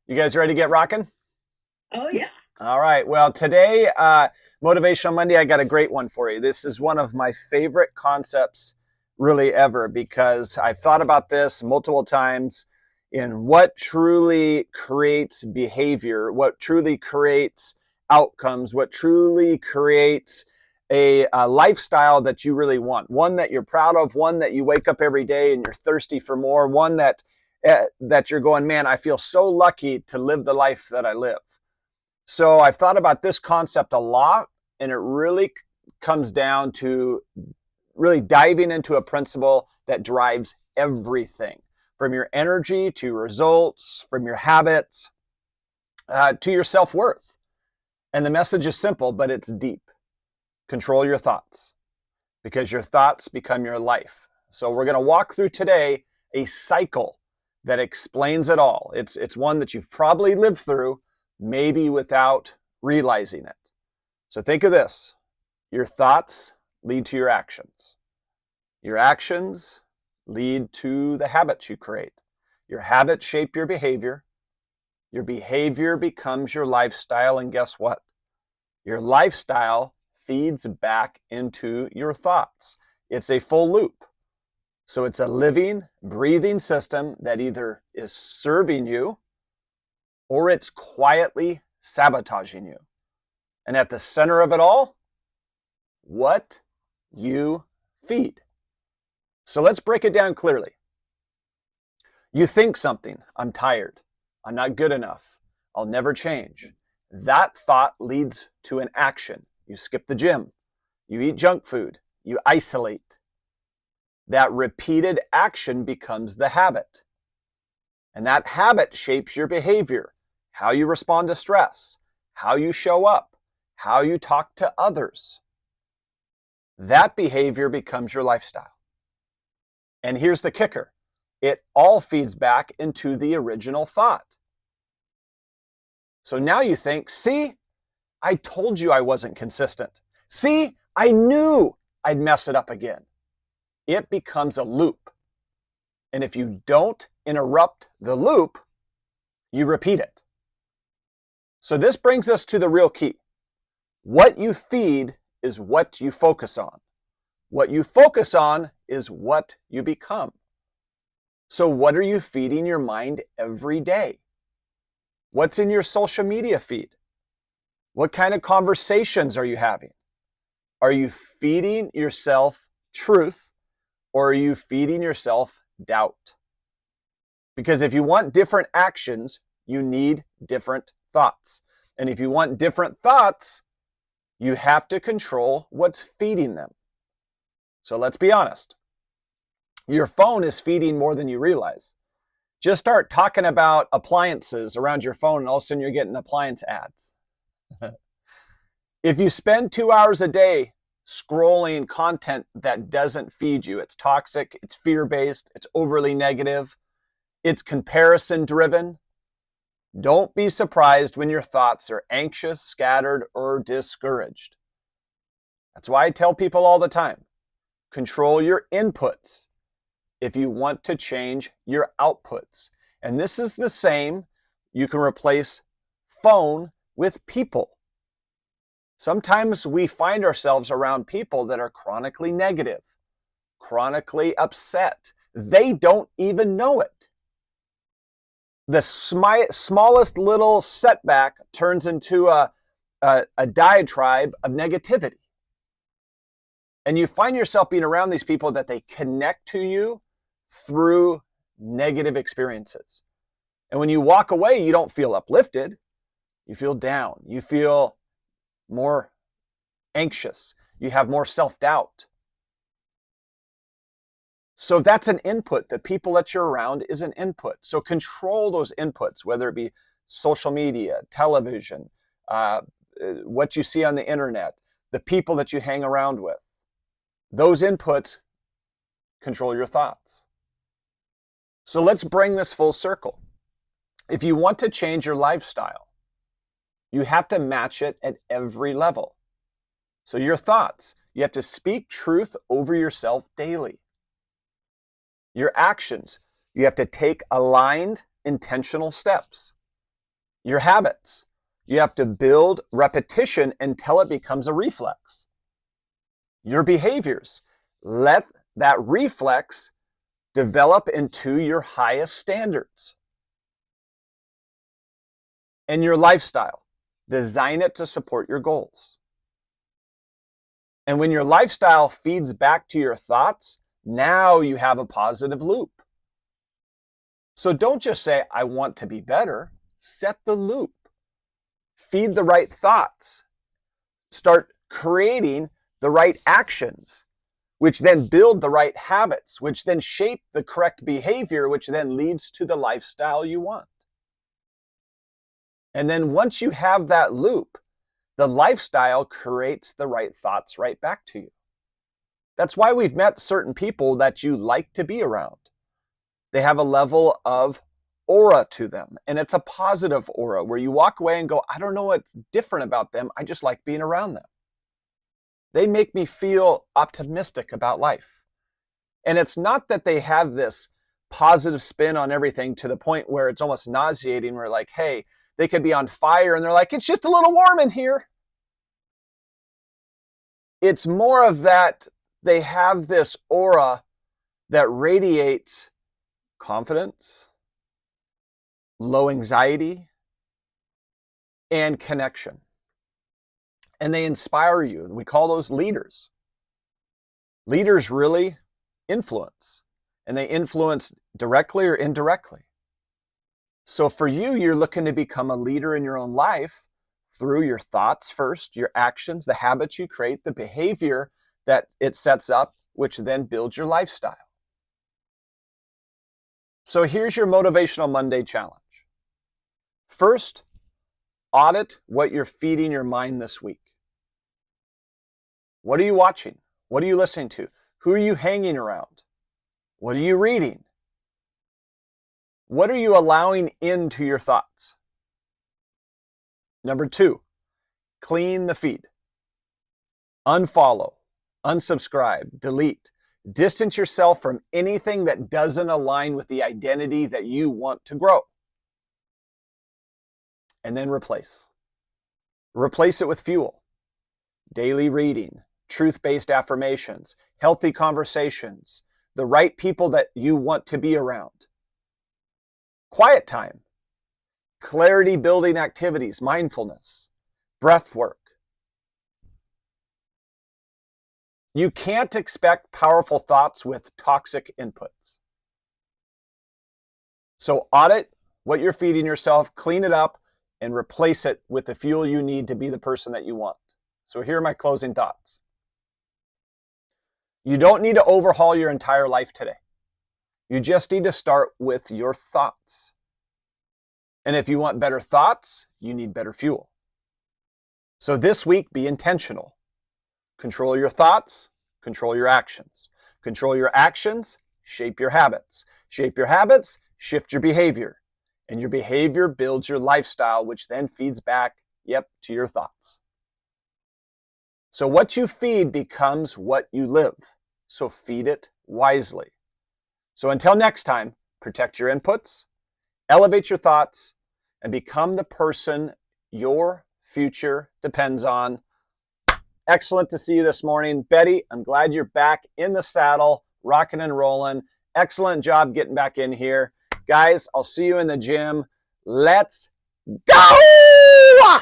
You guys ready to get rocking? Oh, yeah. All right. Well, today, Motivational Monday, I got a great one for you. This is one of my favorite concepts, really, ever, because I've thought about this multiple times in what truly creates behavior, what truly creates outcomes, what truly creates a lifestyle that you really want, one that you're proud of, one that you wake up every day and you're thirsty for more, one that you're going, man, I feel so lucky to live the life that I live. So I've thought about this concept a lot, and it really comes down to really diving into a principle that drives everything from your energy to your results, from your habits to your self worth. And the message is simple, but it's deep. Control your thoughts because your thoughts become your life. So we're going to walk through today a cycle that explains it all. It's one that you've probably lived through, maybe without realizing it. So think of this. Your thoughts lead to your actions. Your actions lead to the habits you create. Your habits shape your behavior. Your behavior becomes your lifestyle. And guess what? Your lifestyle feeds back into your thoughts. It's a full loop. So it's a living, breathing system that either is serving you or it's quietly sabotaging you. And at the center of it all, what you feed. So let's break it down clearly. You think something, I'm tired, I'm not good enough, I'll never change. That thought leads to an action. You skip the gym, you eat junk food, you isolate. That repeated action becomes the habit. And that habit shapes your behavior, how you respond to stress, how you show up, how you talk to others. That behavior becomes your lifestyle. And here's the kicker. It all feeds back into the original thought. So now you think, see, I told you I wasn't consistent. See, I knew I'd mess it up again. It becomes a loop. And if you don't interrupt the loop, you repeat it. So this brings us to the real key. What you feed is what you focus on. What you focus on is what you become. So what are you feeding your mind every day? What's in your social media feed? What kind of conversations are you having? Are you feeding yourself truth or are you feeding yourself doubt? Because if you want different actions, you need different thoughts. And if you want different thoughts, you have to control what's feeding them. So let's be honest. Your phone is feeding more than you realize. Just start talking about appliances around your phone and all of a sudden you're getting appliance ads. If you spend 2 hours a day scrolling content that doesn't feed you, it's toxic, it's fear-based, it's overly negative, it's comparison-driven, don't be surprised when your thoughts are anxious, scattered, or discouraged. That's why I tell people all the time, control your inputs if you want to change your outputs. And this is the same. You can replace phone with people. Sometimes we find ourselves around people that are chronically negative, chronically upset. They don't even know it. The smallest little setback turns into a diatribe of negativity. And you find yourself being around these people that they connect to you through negative experiences. And when you walk away, you don't feel uplifted. You feel down. You feel more anxious. You have more self-doubt. So that's an input. The people that you're around is an input. So control those inputs, whether it be social media, television, what you see on the internet, the people that you hang around with. Those inputs control your thoughts. So let's bring this full circle. If you want to change your lifestyle, you have to match it at every level. So your thoughts, you have to speak truth over yourself daily. Your actions, you have to take aligned, intentional steps. Your habits. You have to build repetition until it becomes a reflex. Your behaviors. Let that reflex develop into your highest standards. And your lifestyle. Design it to support your goals. And when your lifestyle feeds back to your thoughts, now you have a positive loop. So don't just say, I want to be better. Set the loop. Feed the right thoughts. Start creating the right actions, which then build the right habits, which then shape the correct behavior, which then leads to the lifestyle you want. And then once you have that loop, the lifestyle creates the right thoughts right back to you. That's why we've met certain people that you like to be around. They have a level of aura to them, and it's a positive aura where you walk away and go, I don't know what's different about them. I just like being around them. They make me feel optimistic about life. And it's not that they have this positive spin on everything to the point where it's almost nauseating. We're like, hey, they could be on fire and they're like, it's just a little warm in here. It's more of that they have this aura that radiates confidence, low anxiety, and connection. And they inspire you. We call those leaders. Leaders really influence, and they influence directly or indirectly. So for you, you're looking to become a leader in your own life through your thoughts first, your actions, the habits you create, the behavior that it sets up, which then builds your lifestyle. So here's your Motivational Monday challenge. First, audit what you're feeding your mind this week. What are you watching? What are you listening to? Who are you hanging around? What are you reading? What are you allowing into your thoughts? Number 2, clean the feed. Unfollow, unsubscribe, delete. Distance yourself from anything that doesn't align with the identity that you want to grow. And then replace. Replace it with fuel. Daily reading, truth-based affirmations, healthy conversations, the right people that you want to be around. Quiet time, clarity-building activities, mindfulness, breath work. You can't expect powerful thoughts with toxic inputs. So audit what you're feeding yourself, clean it up, and replace it with the fuel you need to be the person that you want. So here are my closing thoughts. You don't need to overhaul your entire life today. You just need to start with your thoughts. And if you want better thoughts, you need better fuel. So this week, be intentional. Control your thoughts, control your actions. Control your actions, shape your habits. Shape your habits, shift your behavior. And your behavior builds your lifestyle, which then feeds back, to your thoughts. So what you feed becomes what you live. So feed it wisely. So until next time, protect your inputs, elevate your thoughts, and become the person your future depends on. Excellent to see you this morning. Betty, I'm glad you're back in the saddle, rocking and rolling. Excellent job getting back in here. Guys, I'll see you in the gym. Let's go!